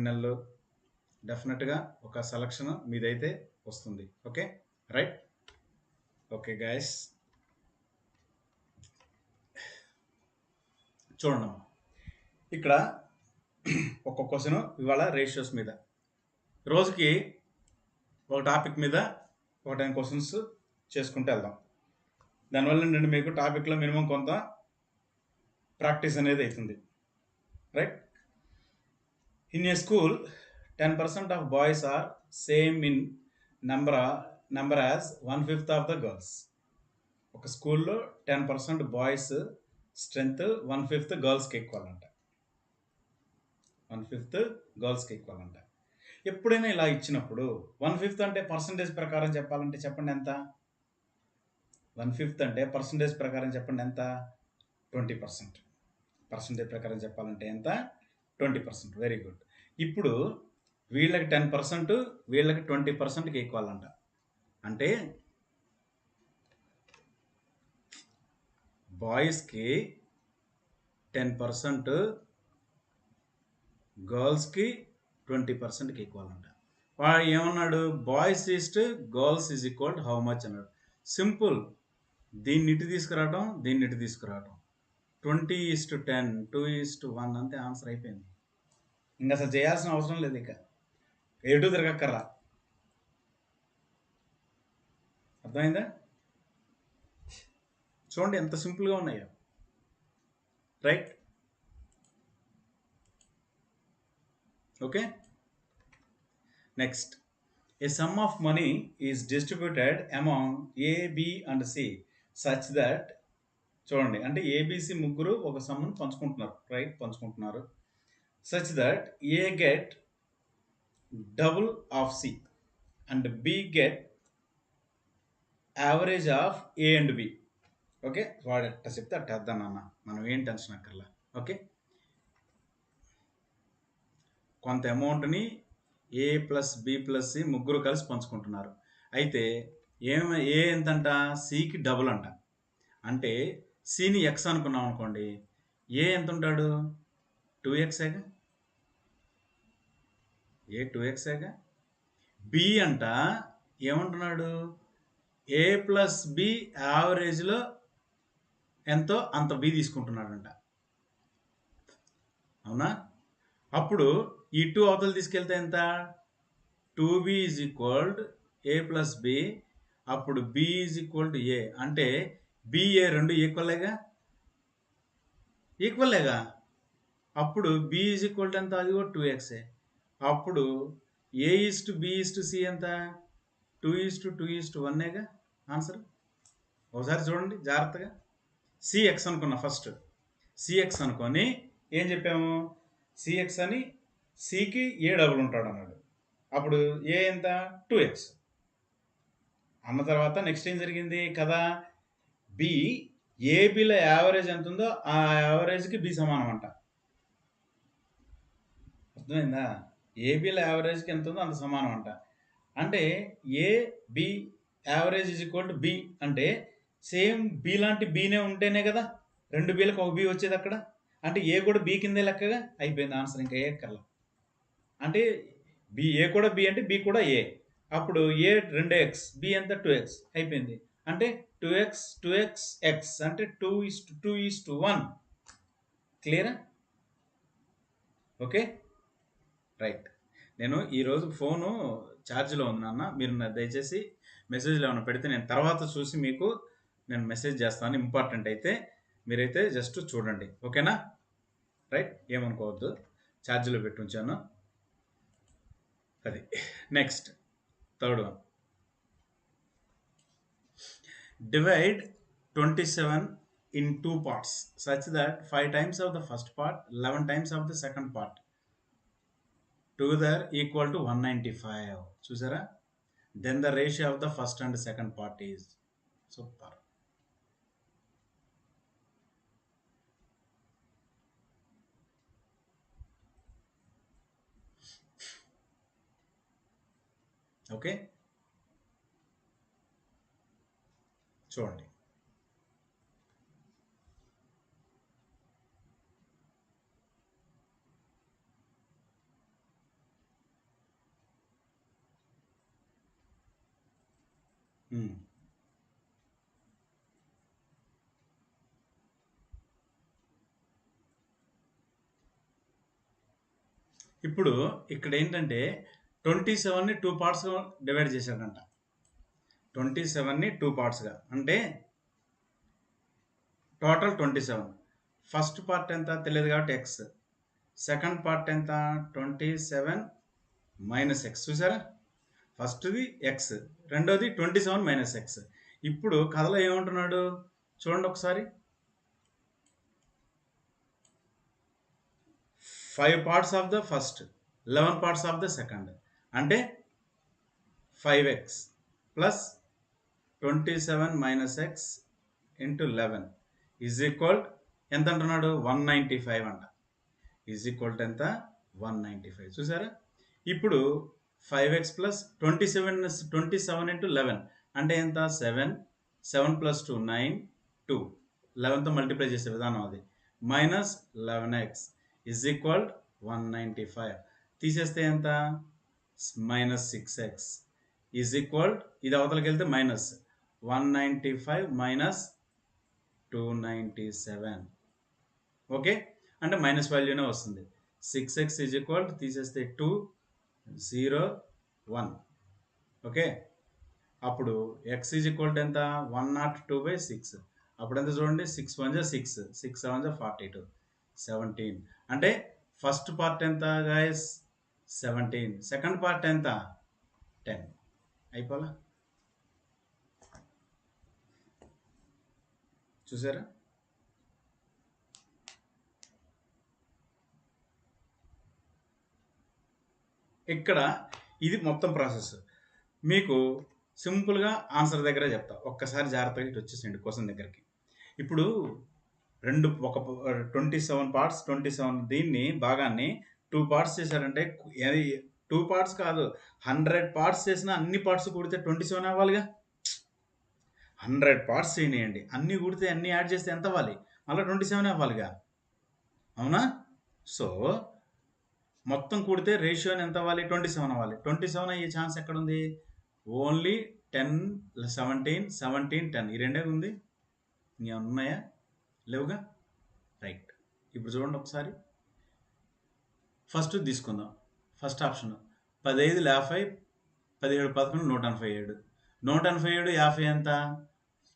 నెలలు డెఫినెట్గా ఒక సెలక్షన్ మీదైతే వస్తుంది. Okay, right. ఓకే గైస్, చూడండి ఇక్కడ ఒక క్వశ్చన్ ఇవాళ రేషియోస్ మీద. రోజుకి ఒక టాపిక్ మీద ఒక 10 క్వశ్చన్స్ చేసుకుంటూ వెళ్దాం. దానివల్ల ఏంటంటే మీకు టాపిక్లో మినిమం కొంత ప్రాక్టీస్ అనేది అవుతుంది, right. In a school 10% of boys are same in number as 1/5 of the girls. ఒక స్కూల్లో 10% బాయ్స్ స్ట్రెంగ్త్ 1/5 గర్ల్స్కి ఈక్వల్ అంట. 1/5 గర్ల్స్కి ఈక్వల్ అంట. ఎప్పుడైనా ఇలా ఇచ్చినప్పుడు 1/5 అంటే పర్సంటేజ్ ప్రకారం చెప్పాలంటే చెప్పండి ఎంత? 1/5 అంటే పర్సంటేజ్ ప్రకారం చెప్పండి ఎంత? 20%. పర్సంటేజ్ ప్రకారం చెప్పాలంటే ఎంత? 20%. Very good. ఇప్పుడు వీళ్ళకి 10%, వీళ్ళకి 20%కి ఈక్వల్ అంట. అంటే బాయ్స్కి 10%, గర్ల్స్కి 20%కి ఈక్వల్ అంట. వాడు ఏమన్నాడు? Boys east girls is equal to how much అన్నాడు. సింపుల్. దీన్ని ఇటు తీసుకురావటం, దీన్ని ఇటు తీసుకురావటం. 20:10, 2:1 అంతే, ఆన్సర్ అయిపోయింది. ఇంకా అసలు చేయాల్సిన అవసరం లేదు. ఇక ఎటు తిరగక్కర్లా. అర్థమైందా? చూడండి ఎంత సింపుల్గా ఉన్నాయో, right. Okay, next. A sum of money is distributed among A, B and C such that, చూడండి, అంటే ఏబిసి ముగ్గురు ఒక సమ్ను పంచుకుంటున్నారు, రైట్, పంచుకుంటున్నారు. Such that A get double of C and B get average of A and B. Okay, వాడు ఎట్ట చెప్తే అట్ట వేద్దాం నాన్న, మనం ఏం టెన్షన్ అక్కర్లా. ఓకే, కొంత అమౌంట్ని ఏ ప్లస్ బి ప్లస్ సి ముగ్గురు కలిసి పంచుకుంటున్నారు. అయితే ఏ ఎంతంట? సికి డబుల్ అంట. అంటే సిని ఎక్స్ అనుకున్నాం అనుకోండి, ఏ ఎంత ఉంటాడు? 2xగా. ఏ 2xగా. బి అంట ఏమంటున్నాడు? ఏ ప్లస్ బి యావరేజ్లో ఎంతో అంత బి తీసుకుంటున్నాడంట. అవునా? అప్పుడు ఈ 2 అవతలు తీసుకెళ్తే ఎంత? 2b is equal A plus B. అప్పుడు B is equal to A. అంటే బిఏ రెండు ఈక్వల్లేగా. అప్పుడు బి ఈజ్ ఈక్వల్ టు ఎంత? అది కూడా 2x. అప్పుడు A is to B is to C ఎంత? 2:2:1 ఆన్సర్. ఒకసారి చూడండి జాగ్రత్తగా. సిఎక్స్ అనుకున్నా ఫస్ట్. సిఎక్స్ అనుకొని ఏం చెప్పాము? సిఎక్స్ అని సికి ఏ డబుల్ ఉంటాడు అన్నాడు. అప్పుడు ఏ ఎంత? 2x అన్న తర్వాత నెక్స్ట్ ఏం జరిగింది కదా? బి ఏబిలో యావరేజ్ ఎంత ఉందో ఆ యావరేజ్కి బి సమానం అంట. అర్థమైందా? ఏబిలో యావరేజ్కి ఎంత ఉందో అంత సమానం అంట. అంటే A B average is equal to B అంటే సేమ్ బి లాంటి బీనే ఉంటేనే కదా 2 బీలకు ఒక బి వచ్చేది అక్కడ. అంటే ఏ కూడా బి కిందే లెక్కగా. అయిపోయింది ఆన్సర్. ఇంకా ఏ కల్లా అంటే బి, ఏ కూడా బి అంటే బి కూడా ఏ. అప్పుడు ఏ 2x, బి ఎంత? 2x అయిపోయింది. అంటే 2x అంటే 2:2:1. క్లియరా? Okay, right. నేను ఈరోజు ఫోను ఛార్జ్లో ఉంది నాన్న, మీరు దయచేసి మెసేజ్లు ఏమైనా పెడితే నేను తర్వాత చూసి మీకు నేను మెసేజ్ చేస్తాను. ఇంపార్టెంట్ అయితే మీరైతే జస్ట్ చూడండి, ఓకేనా? రైట్, ఏమనుకోవద్దు, ఛార్జ్లో పెట్టి ఉంచాను. అది next third one. Divide 27 in 2 parts such that 5 times of the first part, 11 times of the second part together equal to 195. చూసారా? Then the ratio of the first and second part is super. Okay, చూడండి. ఉమ్. ఇప్పుడు ఇక్కడ ఏంటంటే 27ని 2 పార్ట్స్గా divide చేశాడంట. 27ని 2 పార్ట్స్గా అంటే total 27. First part ఎంత తెలియదు కాబట్టి ఎక్స్, సెకండ్ పార్ట్ ఎంత 27 మైనస్ ఎక్స్. చూసారా, ఫస్ట్ది ఎక్స్, రెండోది 27 మైనస్ ఎక్స్. ఇప్పుడు కథలో ఏమంటున్నాడు చూడండి ఒకసారి. 5 parts of the first, 11 parts of the second, అంటే 5x plus 27 minus X into 11 is equal ఎంత అంటున్నాడు 195 అంట. ఈజ్ ఈక్వల్ టు ఎంత 195. చూసారా, ఇప్పుడు 5x ప్లస్ 27 ఇంటూ 11 అంటే ఎంత 7, 7 ప్లస్ 2 9, 2 11తో మల్టిప్లై చేసే విధానం అది, మైనస్ 11x ఈజ్ ఈక్వల్ 195. తీసేస్తే ఎంత మైనస్ 6x ఈజ్ ఈక్వల్, ఇది అవతలకి వెళ్తే మైనస్ 195 మైనస్ 297. ఓకే, అంటే మైనస్ వాల్యూనే వస్తుంది. 6x ఈజ్ ఈక్వల్ తీసేస్తే 2 0 1. ఓకే, అప్పుడు x ఈజ్ ఈక్వల్ టు ఎంత 102/6. అప్పుడు ఎంత చూడండి 6 1 6, 6 7 42, 17. అంటే ఫస్ట్ పార్ట్ ఎంత గాయస్ 17, సెకండ్ పార్ట్ ఎంత 10. అయిపోలా, చూసారా. ఇక్కడ ఇది మొత్తం ప్రాసెస్. మీకు సింపుల్గా ఆన్సర్ దగ్గరే చెప్తా, ఒక్కసారి జాగ్రత్తగా ఇటు వచ్చేసేయండి క్వశ్చన్ దగ్గరికి. ఇప్పుడు ఒక 27 పార్ట్స్, 27 దీన్ని భాగాన్ని 2 పార్ట్స్ చేశారంటే 2 పార్ట్స్ కాదు 100 పార్ట్స్ చేసినా అన్ని పార్ట్స్ కూడితే 27 అవ్వాలిగా. 100 పార్ట్స్ చేయనియండి, అన్ని కూడితే అన్ని యాడ్ చేస్తే ఎంత అవ్వాలి, మళ్ళీ 27 అవ్వాలిగా, అవునా. సో మొత్తం కూడితే రేషియో ఎంత అవ్వాలి 27 అవ్వాలి. 27 అయ్యే ఛాన్స్ ఎక్కడుంది, ఓన్లీ 10 17 17 10 ఈ రెండే ఉంది, ఇంకేమన్నా ఉన్నాయా, లేవుగా. రైట్, ఇప్పుడు చూడండి ఒకసారి. ఫస్ట్ తీసుకుందాం, ఫస్ట్ ఆప్షన్ 15 50, 17 11 187. 187 50 ఎంత,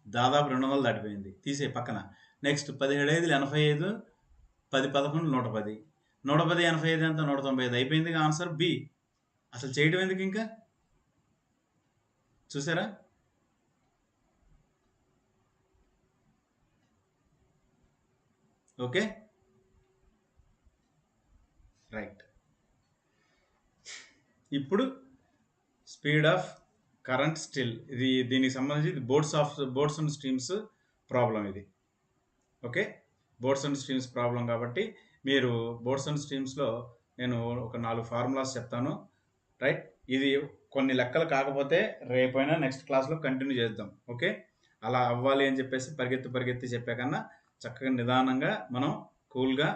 దాదాపు 200 దాటిపోయింది, తీసే పక్కన. నెక్స్ట్ 17 5 85, 10 11 110, 110 85 ఎంత 195. అయిపోయింది ఆన్సర్ బి. అసలు చేయడం ఎందుకు ఇంకా, చూసారా. Okay right. ఇప్పుడు స్పీడ్ ఆఫ్ కరెంట్ స్టిల్, ఇది దీనికి సంబంధించి బోర్డ్స్ అండ్ స్ట్రీమ్స్ ప్రాబ్లం ఇది. Okay, boards and streams problem కాబట్టి మీరు బోర్డ్స్ అండ్ స్ట్రీమ్స్లో నేను ఒక 4 ఫార్ములాస్ చెప్తాను. రైట్, ఇది కొన్ని లెక్కలు కాకపోతే రేపైనా నెక్స్ట్ క్లాస్లో కంటిన్యూ చేద్దాం. ఓకే, అలా అవ్వాలి అని చెప్పేసి పరిగెత్తి చెప్పే కన్నా చక్కగా నిదానంగా మనం కూల్గా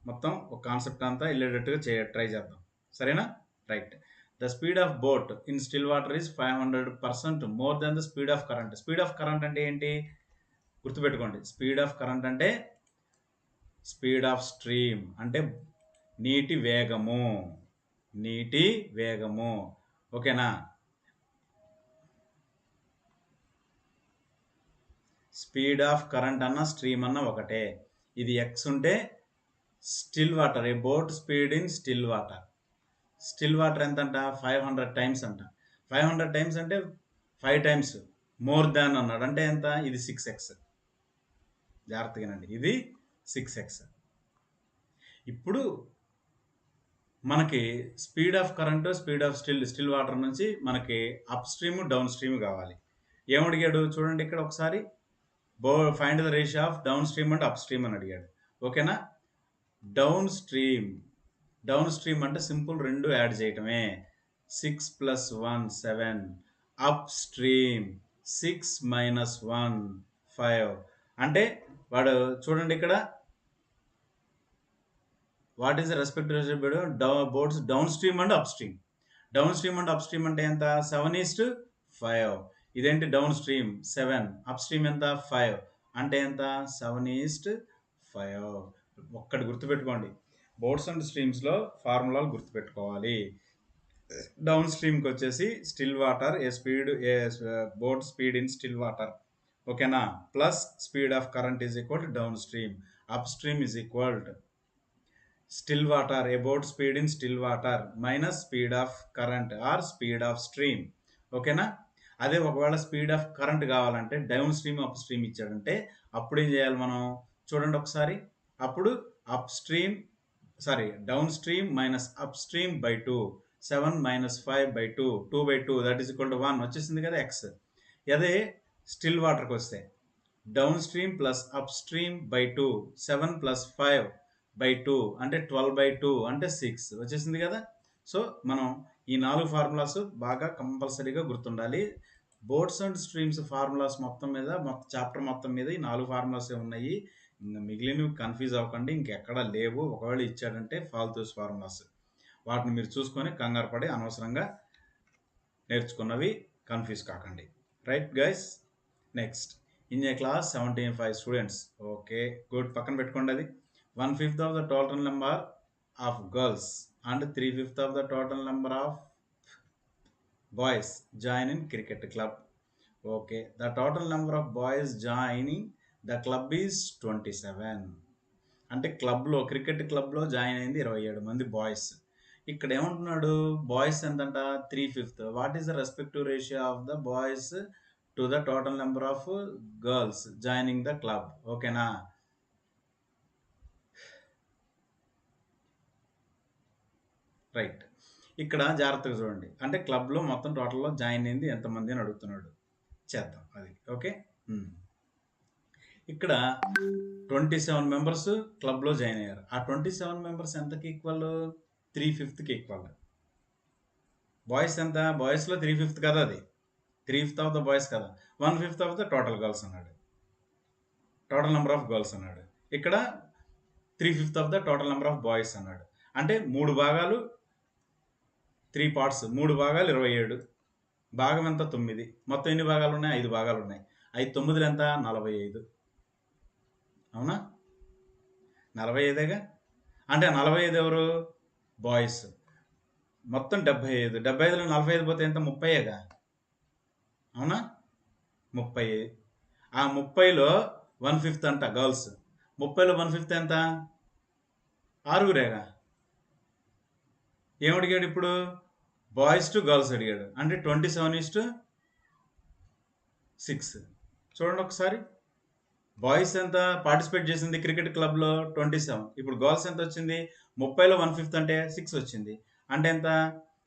మొత్తం ఒక కాన్సెప్ట్ అంతా వెళ్ళేటట్టుగా ట్రై చేద్దాం. సరేనా. Right, the speed of boat in still water is 500% more than the speed of current. Speed of current అంటే ఏంటి గుర్తుపెట్టుకోండి. స్పీడ్ ఆఫ్ కరెంట్ అంటే స్పీడ్ ఆఫ్ స్ట్రీమ్, అంటే నీటి వేగము. ఓకేనా. స్పీడ్ ఆఫ్ కరెంట్ అన్న స్ట్రీమ్ అన్న ఒకటే. ఇది ఎక్స్ ఉంటే still water, a boat speed in still water. Still water ఎంత అంట 500 టైమ్స్ అంట. 500 టైమ్స్ అంటే 5 టైమ్స్ మోర్ దాన్ అన్నాడు, అంటే ఎంత, ఇది 6x. జాగ్రత్తగానండి, ఇది 6x. ఇప్పుడు మనకి speed of current, speed of still water నుంచి మనకి అప్ స్ట్రీమ్ డౌన్ స్ట్రీమ్ కావాలి. ఏమడిగాడు చూడండి ఇక్కడ ఒకసారి, find the ratio of down stream and up stream అని అడిగాడు. ఓకేనా. డౌన్ స్ట్రీమ్ అంటే సింపుల్, రెండు యాడ్ చేయటమే. 6 + 1 7, అప్ స్ట్రీమ్ 6 - 1 5. అంటే వాడు చూడండి ఇక్కడ what is the respective boats down stream and up stream. Down stream and up stream అంటే ఎంత 7:5. ఇదేంటి డౌన్ స్ట్రీమ్ 7, అప్ స్ట్రీమ్ ఎంత 5, అంటే ఎంత 7:5. ఒక్కటి గుర్తుపెట్టుకోండి, బోట్స్ అండ్ స్ట్రీమ్స్లో ఫార్ములాలు గుర్తుపెట్టుకోవాలి. డౌన్ స్ట్రీమ్కి వచ్చేసి still water boat speed in still water, ఓకేనా, plus speed of current is equal to downstream. Upstream is equal to still water, a boat speed in still water minus speed of current or speed of stream, ఓకేనా. అదే ఒకవేళ speed of current కావాలంటే downstream upstream ఇచ్చాడంటే అప్పుడు ఏం చేయాలి మనం, చూడండి ఒకసారి. అప్పుడు upstream downstream minus upstream by 2, 7 minus 5/2, 2/2 that is equal to 1 వచ్చేసింది కదా ఎక్స్. అదే స్టిల్ వాటర్కి వస్తే down stream plus up stream by 2, 7 plus 5/2 అంటే 12/2 అంటే 6 వచ్చేసింది కదా. సో మనం ఈ 4 ఫార్ములాస్ బాగా కంపల్సరీగా గుర్తుండాలి. బోట్స్ అండ్ స్ట్రీమ్స్ ఫార్ములాస్ మొత్తం చాప్టర్ మొత్తం మీద ఈ 4 ఫార్ములాస్ ఉన్నాయి. ఇంకా మిగిలినవి కన్ఫ్యూజ్ అవ్వకండి, ఇంకెక్కడా లేవు. ఒకవేళ ఇచ్చాడంటే ఫాల్తూస్ ఫార్ములాస్, వాటిని మీరు చూసుకొని కంగారు పడి అనవసరంగా నేర్చుకున్నవి కన్ఫ్యూజ్ కాకండి. Right guys. Next, in a class 75 students, okay good, పక్కన పెట్టుకోండి. అది 1/5 of the total number of girls and 3/5 of the total number of boys join in cricket club. Okay, the total number of boys joining the club is 27. అంటే క్లబ్లో, cricket క్లబ్లో join అయింది 27 మంది boys. ఇక్కడ ఏమంటున్నాడు, బాయ్స్ ఎంతంట 3/5. What is the respective ratio of the boys to the total number of girls joining the club, ఓకేనా. Right, ఇక్కడ జాగ్రత్తగా చూడండి. అంటే క్లబ్లో మొత్తం టోటల్లో జాయిన్ అయింది ఎంతమంది అని అడుగుతున్నాడు. చేద్దాం అది, ఓకే. ఇక్కడ 27 మెంబర్స్ క్లబ్లో జాయిన్ అయ్యారు. ఆ 27 మెంబర్స్ ఎంతకి ఈక్వల్, 3/5కి ఈక్వల్. బాయ్స్ ఎంత, బాయ్స్లో 3/5 కదా, అది 3/5 ఆఫ్ ద బాయ్స్ కదా. 1/5 ఆఫ్ ద టోటల్ గర్ల్స్ అన్నాడు, టోటల్ నెంబర్ ఆఫ్ గర్ల్స్ అన్నాడు. ఇక్కడ 3/5 of the total number of boys అన్నాడు. అంటే 3 భాగాలు, 3 పార్ట్స్, 3 భాగాలు 27, భాగం ఎంత 9. మొత్తం ఎన్ని భాగాలు ఉన్నాయి, 5 భాగాలు ఉన్నాయి. 5 9 ఎంత 45, అవునా, 45గా. అంటే 45 ఎవరు, బాయ్స్. మొత్తం 75, 75లో 45 పోతే ఎంత 30గా, అవునా, 30. ఆ 30లో 1/5 అంట గర్ల్స్, 30లో 1/5 ఎంత 6గా. ఏమడిగాడు ఇప్పుడు, బాయ్స్ టు గర్ల్స్ అడిగాడు, అంటే 27:6. చూడండి ఒకసారి, బాయ్స్ ఎంత పార్టిసిపేట్ చేసింది క్రికెట్ క్లబ్లో 27, ఇప్పుడు గర్ల్స్ ఎంత వచ్చింది, 30లో 1/5 అంటే 6 వచ్చింది. అంటే ఎంత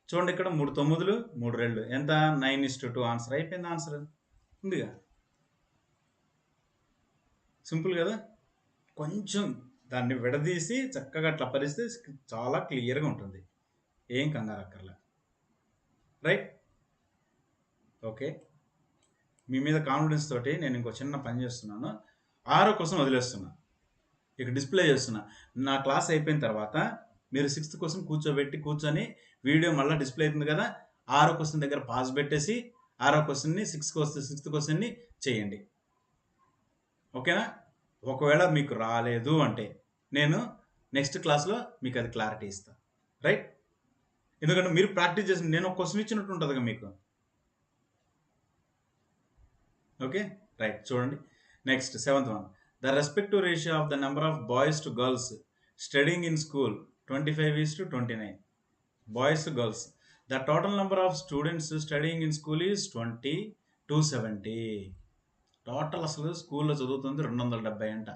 చూడండి, ఇక్కడ 3 9లు 3 2 ఎంత 9:2. ఆన్సర్ అయిపోయింది, ఆన్సర్ ఉందిగా. సింపుల్ కదా. కొంచెం దాన్ని విడదీసి చక్కగా అట్లా పరిస్తే చాలా క్లియర్గా ఉంటుంది, ఏం కంగారు అక్కర్లే. Right, okay. మీ మీద కాన్ఫిడెన్స్ తోటి నేను ఇంకో చిన్న పని చేస్తున్నాను. 6వ క్వశ్చన్ వదిలేస్తున్నా, ఇక డిస్ప్లే చేస్తున్నా. నా క్లాస్ అయిపోయిన తర్వాత మీరు 6th క్వశ్చన్ కూర్చొని వీడియో మళ్ళీ డిస్ప్లే అవుతుంది కదా, 6వ క్వశ్చన్ దగ్గర పాజ్ పెట్టేసి 6వ క్వశ్చన్ని 6th క్వశ్చన్ని చేయండి, ఓకేనా. ఒకవేళ మీకు రాలేదు అంటే నేను నెక్స్ట్ క్లాస్లో మీకు అది క్లారిటీ ఇస్తాను. రైట్, ఎందుకంటే మీరు ప్రాక్టీస్ చేసి నేను ఒక క్వశ్చన్ ఇచ్చినట్టు ఉంటుంది కదా మీకు, ఓకే. రైట్, చూడండి. Next 7th one, the respective ratio of the number of boys to girls studying in school 25:29. Boys to girls, the total number of students studying in school is 270. Total అసలు స్కూల్లో చదువుతుంది 270 అంట.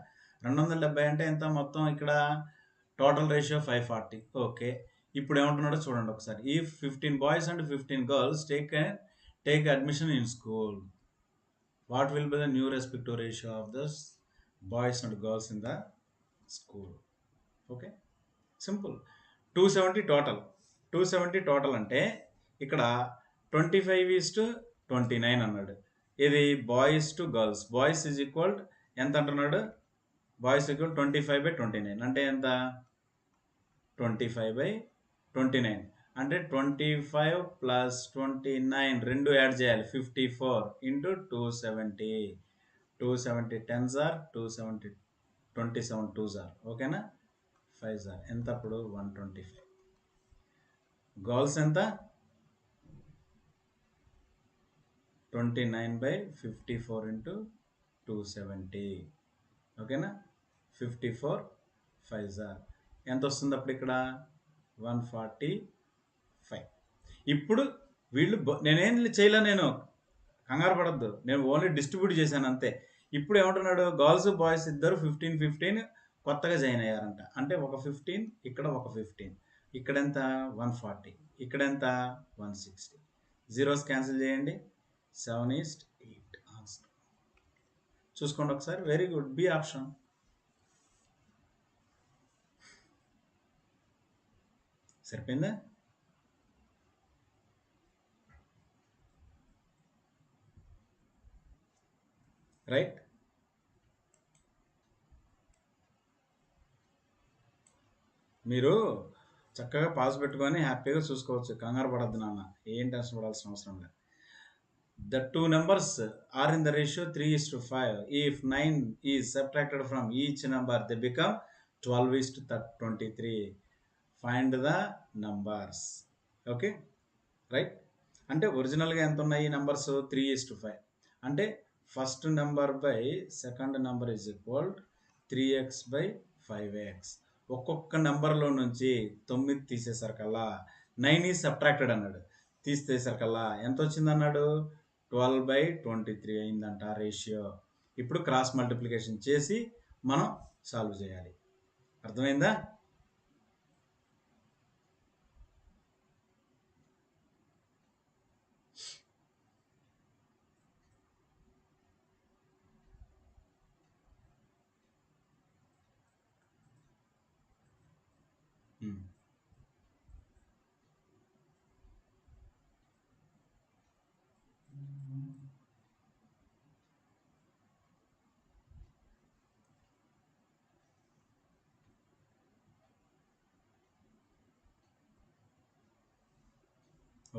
270 అంటే ఎంత మొత్తం, ఇక్కడ total ratio 540. Okay, ఇప్పుడు ఏమంటున్నాడో చూడండి ఒకసారి. ఈ 15 boys and 15 girls take admission in school, what will be the new respective ratio of the boys and girls in the school? Okay, simple. 270 total అంటే ఇక్కడ 25:29 అన్నాడు. ఇది boys to girls, boys is equal ఎంత అంటున్నాడు, boys equal 25/29 అంటే ఎంత 25/29. అంటే 25 plus 29 రెండు యాడ్ చేయాలి 54 into 270. 270 10s are 270 27 2s are ఓకేనా 5s ఆర్ ఎంత అప్పుడు 125. గర్ల్స్ ఎంత 29/54 ఇంటూ 270 ఓకేనా 54 5s ఆర్ ఎంత వస్తుంది అప్పుడు ఇక్కడ 145. ఇప్పుడు వీళ్ళు నేనేం చేయలే, నేను కంగారు పడద్దు, నేను ఓన్లీ డిస్ట్రిబ్యూట్ చేశాను అంతే. ఇప్పుడు ఏమంటున్నాడు, గర్ల్స్ బాయ్స్ ఇద్దరు 15 కొత్తగా జాయిన్ అయ్యారంట. అంటే ఒక 15 ఇక్కడ ఒక 15 ఇక్కడ ఎంత 140 ఇక్కడ ఎంత 160. జీరోస్ క్యాన్సిల్ చేయండి 7:8 ఆన్సర్. చూసుకోండి ఒకసారి. Very good, B option. సరిపోయిందా? రైట్. మీరు చక్కగా పాస్ పెట్టుకొని హ్యాపీగా చూసుకోవచ్చు, కంగారు పడద్దు నాన్న, ఏం టెన్షన్ పడాల్సిన అవసరం లేదు. The two numbers are in the ratio 3:5. If 9 is subtracted from each number, they become 12:23. Find the numbers. Okay, right? అంటే ఒరిజినల్గా ఎంత ఉన్నాయి నంబర్స్ 3:5. అంటే first number by second number is equal 3x/5x. ఒక్కొక్క నెంబర్లో నుంచి 9 తీసేసరికల్లా 9 ఈజ్ సబ్ట్రాక్టెడ్ అన్నాడు, తీసేసరికల్లా ఎంత వచ్చింది అన్నాడు 12/23 అయిందంట రేషియో. ఇప్పుడు క్రాస్ మల్టిప్లికేషన్ చేసి మనం సాల్వ్ చేయాలి. అర్థమైందా?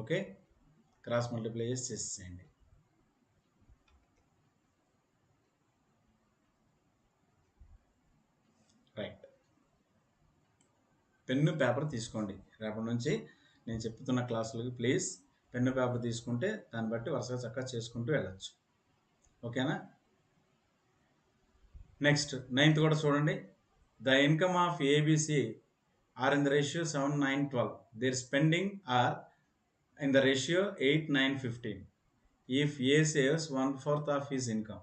ఓకే, క్రాస్ మల్టిప్లై చేసి చేసేయండి. రైట్. పెన్ను పేపర్ తీసుకోండి. రేపటి నుంచి నేను చెప్తున్న క్లాసులకి ప్లీజ్ పెన్ను పేపర్ తీసుకుంటే దాన్ని బట్టి వరుసగా చక్కగా చేసుకుంటూ వెళ్ళచ్చు. ఓకేనా? నెక్స్ట్ 9th కూడా చూడండి. The income of ABC are in the ratio 7, 9, 12. Their spending are in the ratio 8, 9, 15. If A saves 1/4 of his income,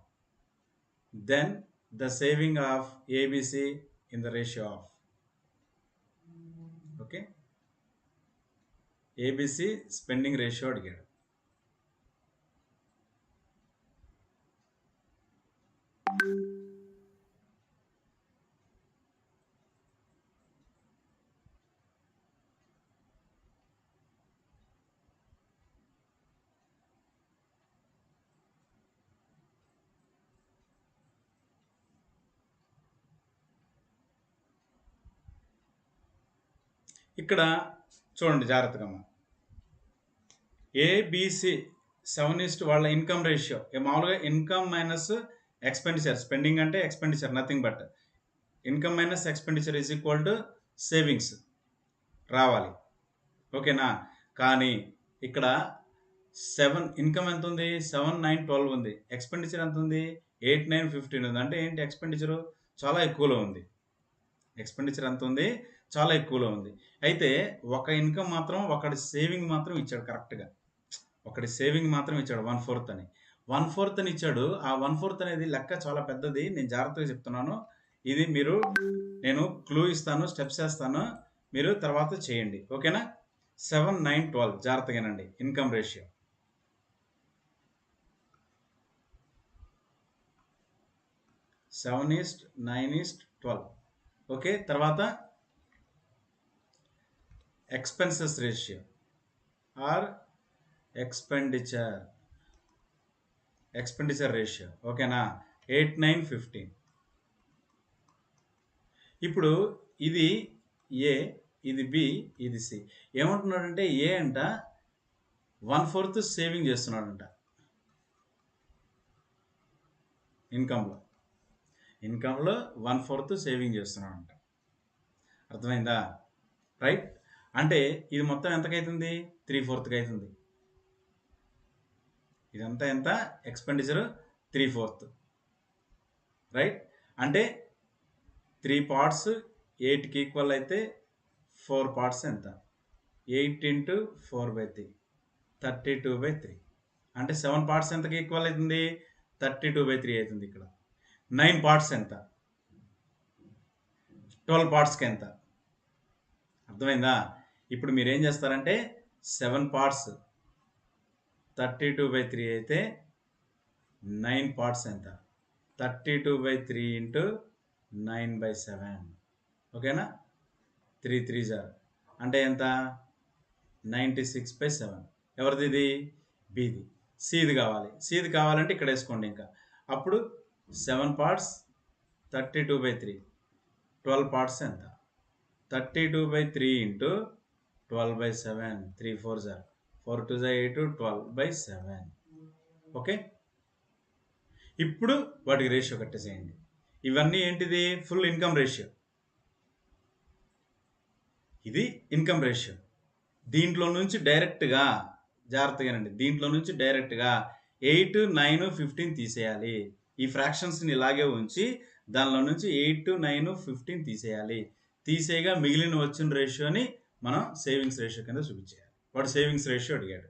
then the saving of ABC in the ratio of. Okay, ABC spending ratio అడిగాడు. ఇక్కడ చూడండి జాగ్రత్తగా, ABC 7 వాళ్ళ income ratio. మామూలుగా income minus expenditure, spending అంటే expenditure, nothing but income minus expenditure is equal to savings రావాలి. ఓకేనా? కానీ ఇక్కడ 7 ఇన్కమ్ ఎంత ఉంది 7, 9, 12 ఉంది. ఎక్స్పెండిచర్ ఎంత ఉంది 8, 9, 15 ఉంది. అంటే ఏంటి, ఎక్స్పెండిచరు చాలా ఎక్కువలో ఉంది. ఎక్స్పెండిచర్ ఎంత ఉంది, చాలా ఎక్కువలో ఉంది. అయితే ఒక ఇన్కమ్ మాత్రం, ఒకటి సేవింగ్ మాత్రం ఇచ్చాడు కరెక్ట్గా. ఒకటి సేవింగ్ మాత్రం ఇచ్చాడు 1/4 అని. 1/4 అని ఇచ్చాడు. ఆ 1/4 అనేది లెక్క చాలా పెద్దది, నేను జాగ్రత్తగా చెప్తున్నాను. ఇది మీరు, నేను క్లూ ఇస్తాను, స్టెప్స్ వేస్తాను, మీరు తర్వాత చేయండి. ఓకేనా? 7, 9, 12 జాగ్రత్తగానండి. Income ratio 7:9:12. ఓకే, తర్వాత expenses ratio or expenditure ratio. ఓకేనా? 8, 9, 15. ఇప్పుడు ఇది ఏ, ఇది బి, ఇది సి. ఏమంటున్నాడంటే ఏ అంట 1/4 సేవింగ్ చేస్తున్నాడంట ఇన్కంలో 1/4 సేవింగ్ చేస్తున్నాడంట. అర్థమైందా? రైట్. అంటే ఇది మొత్తం ఎంతకైతుంది? 3/4 అవుతుంది. ఇదంతా ఎంత? ఎక్స్పెండిచర్ 3/4. రైట్. అంటే 3 పార్ట్స్ 8కి ఈక్వల్ అయితే 4 పార్ట్స్ ఎంత? 8 × 4/3 32/3. అంటే 7 పార్ట్స్ ఎంతకి ఈక్వల్ అవుతుంది? 32/3 అవుతుంది. ఇక్కడ 9 పార్ట్స్ ఎంత? 12 పార్ట్స్కి ఎంత? అర్థమైందా? ఇప్పుడు మీరు ఏం చేస్తారంటే 7 పార్ట్స్ 32/3 అయితే 9 పార్ట్స్ ఎంత? 32/3 × 9/7. ఓకేనా? 3 3s అంటే ఎంత? 96/7. ఎవరిది ఇది? బిది. సిది కావాలి. సిది కావాలంటే ఇక్కడ వేసుకోండి. ఇంకా అప్పుడు 7 పార్ట్స్ 32/3 12 పార్ట్స్ ఎంత? 32/3 × 12/7 3 4s 4 2s 8 12/7. ఓకే. ఇప్పుడు వాటికి రేషియో కట్టేసేయండి. ఇవన్నీ ఏంటిది? Full income ratio. ఇది ఇన్కమ్ రేషియో. దీంట్లో నుంచి డైరెక్ట్గా జాగ్రత్తగానండి, దీంట్లో నుంచి డైరెక్ట్గా 8 9 15 తీసేయాలి. ఈ ఫ్రాక్షన్స్ని ఇలాగే ఉంచి దానిలో నుంచి 8 9 15 తీసేయాలి. తీసేయగా మిగిలిన వచ్చిన రేషియోని మనం సేవింగ్స్ రేషియో కింద చూపించేయాలి. వాడు సేవింగ్స్ రేషియో అడిగాడు.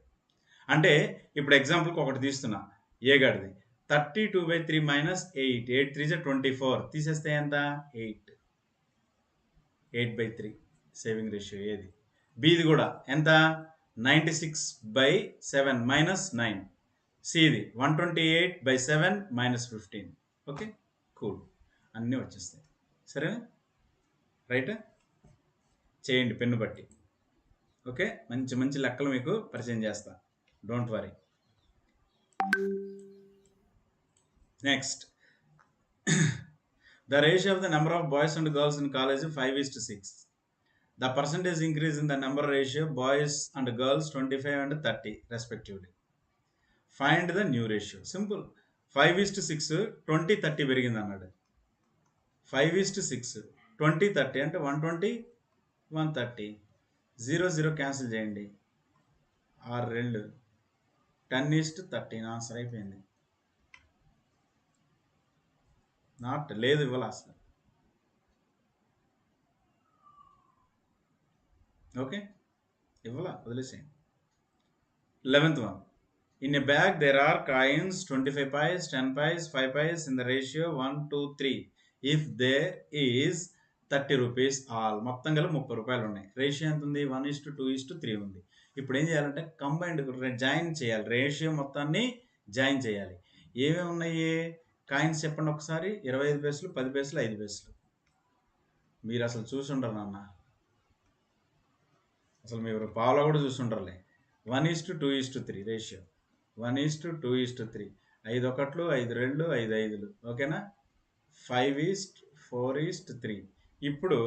అంటే ఇప్పుడు ఎగ్జాంపుల్కి ఒకటి తీస్తున్నా. ఏ గడిది 32/3 - 8 8 3s 24 తీసేస్తే ఎంత? 8 8/3 సేవింగ్ రేషియో. ఏది? బిది కూడా ఎంత? 96/7 -9. సిది 128/7 -15. Okay, cool. అన్నీ వచ్చేస్తాయి. సరేనా? రైట్. చేయండి పెన్ను బట్టి. ఓకే, మంచి మంచి లెక్కలు మీకు పరిచయం చేస్తా. Don't worry. Next, the ratio of the number of boys and girls in college is 5:6. The percentage increase in the number ratio boys and girls 25 and 30 respectively. Find the new ratio. Simple. 5:6 20 30 పెరిగింది అన్నాడు. 5:6 20 30 అంటే 120 130. 0 0 cancel చేయండి. 6 2 10:13. Answer అయిపోయింది. Not లేదు ఇవ్వాల అసలు. Okay, ఇవ్వాల, వదిలేసేయండి. 11th one. In a bag there are coins 25 paise, 10 paise, 5 paise in the ratio 1 to 3. If there is 30 rupees all. మొత్తం కలిపి 30 రూపాయలు ఉన్నాయి. రేషియో ఎంత ఉంది? 1:2:3 ఉంది. ఇప్పుడు ఏం చేయాలంటే కంబైన్డ్ జాయిన్ చేయాలి. రేషియో మొత్తాన్ని జాయిన్ చేయాలి. ఏమేమి ఉన్నాయి? కాయిన్స్ చెప్పండి ఒకసారి. 25 పైసలు, 10 పైసలు, 5 పైసలు. మీరు అసలు చూసుండరు నాన్న, అసలు మీరు పావులో కూడా చూసుండరులే. 1:2:3 రేషియో. 1:2:3. 5 1 5 2 5 5. ఓకేనా? 5:4:3. ఇప్పుడు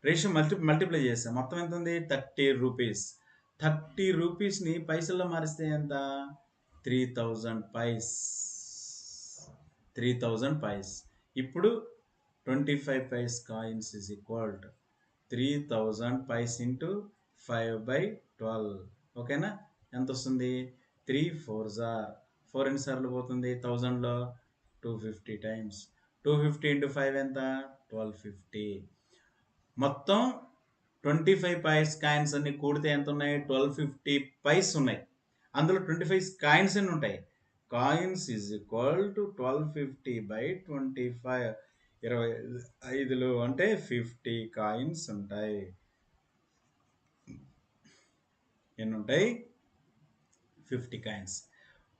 రేషియో మల్టిప్లై చేస్తాం. మొత్తం ఎంత ఉంది? 30 రూపీస్. 30 రూపీస్ని పైసల్లో మారిస్తే ఎంత? 3000 పైస్. 3000 పైస్. ఇప్పుడు 25 paise coins is equal to 3000 paise into 5/12. ఓకేనా? ఎంత వస్తుంది? 3 4s 4 ఎన్నిసార్లు పోతుంది 1000లో? 250 టైమ్స్. 250 × 5 ఎంత? 1250. మొత్తం 25 పైస్ కాయిన్స్ అన్ని కూడితే ఎంత ఉన్నాయి? 1250 పైస్ ఉన్నాయి. అందులో 25 కాయిన్స్ ఎన్ని ఉంటాయి? Coins is equal to 1250/25. 25లో అంటే 50 కాయిన్స్ ఉంటాయి. ఎన్ని ఉంటాయి? 50 కాయిన్స్.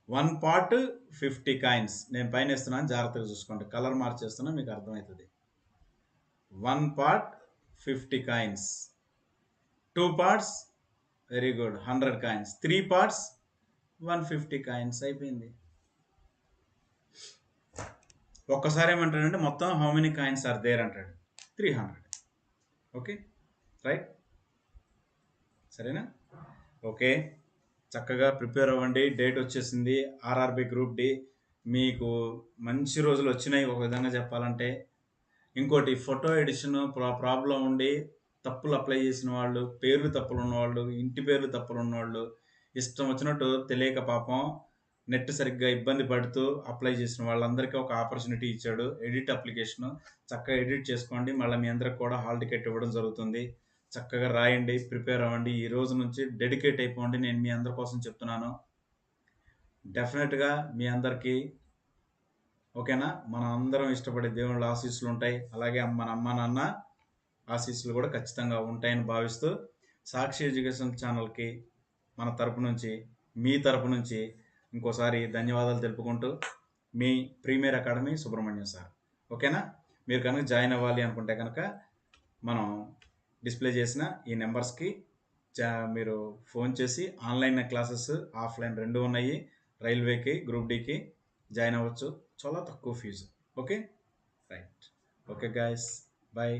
1 part 50 coins. నేను పైన వేస్తున్నాను, జాగ్రత్తగా చూసుకోండి. కలర్ మార్చేస్తున్నా, మీకు అర్థమవుతుంది. 1 part 50 coins. 2 parts very good 100 coins. 3 parts 150 coins. అయిపోయింది. ఒక్కసారి ఏమంటాడంటే మొత్తం how many coins are there అంటాడు. 300. Okay, right. సరేనా? ఓకే, చక్కగా ప్రిపేర్ అవ్వండి. డేట్ వచ్చేసింది ఆర్ఆర్బి గ్రూప్ డి. మీకు మంచి రోజులు వచ్చినాయి ఒక విధంగా చెప్పాలంటే. ఇంకోటి ఫోటో ఎడిషన్ ప్రాబ్లం ఉండి తప్పులు అప్లై చేసిన వాళ్ళు, పేర్లు తప్పులు ఉన్నవాళ్ళు, ఇంటి పేర్లు తప్పులు ఉన్నవాళ్ళు, ఇష్టం వచ్చినట్టు తెలియక పాపం నెట్ సరిగ్గా ఇబ్బంది పడుతూ అప్లై చేసిన వాళ్ళందరికీ ఒక ఆపర్చునిటీ ఇచ్చాడు. ఎడిట్ అప్లికేషన్ చక్కగా ఎడిట్ చేసుకోండి. మళ్ళీ మీ అందరికి కూడా హాల్ టికెట్ ఇవ్వడం జరుగుతుంది. చక్కగా రాయండి, ప్రిపేర్ అవ్వండి. ఈ రోజు నుంచి డెడికేట్ అయిపోండి. నేను మీ అందరి కోసం చెప్తున్నాను. డెఫినెట్గా మీ అందరికీ ఓకేనా? మన అందరం ఇష్టపడే దేవుళ్ళ ఆశీస్సులు ఉంటాయి. అలాగే మన అమ్మ నాన్న ఆశీస్సులు కూడా ఖచ్చితంగా ఉంటాయని భావిస్తూ సాక్షి ఎడ్యుకేషన్ ఛానల్కి మన తరపు నుంచి, మీ తరపు నుంచి ఇంకోసారి ధన్యవాదాలు తెలుపుకుంటూ మీ ప్రీమియర్ అకాడమీ సుబ్రహ్మణ్యం సార్. ఓకేనా? మీరు కనుక జాయిన్ అవ్వాలి అనుకుంటే కనుక మనం డిస్ప్లే చేసిన ఈ నెంబర్స్కి మీరు ఫోన్ చేసి ఆన్లైన్ క్లాసెస్, ఆఫ్లైన్ రెండు ఉన్నాయి. రైల్వేకి, గ్రూప్ డికి జాయిన్ అవ్వచ్చు. చాలా తక్కువ fees. Okay, right. Okay guys, bye.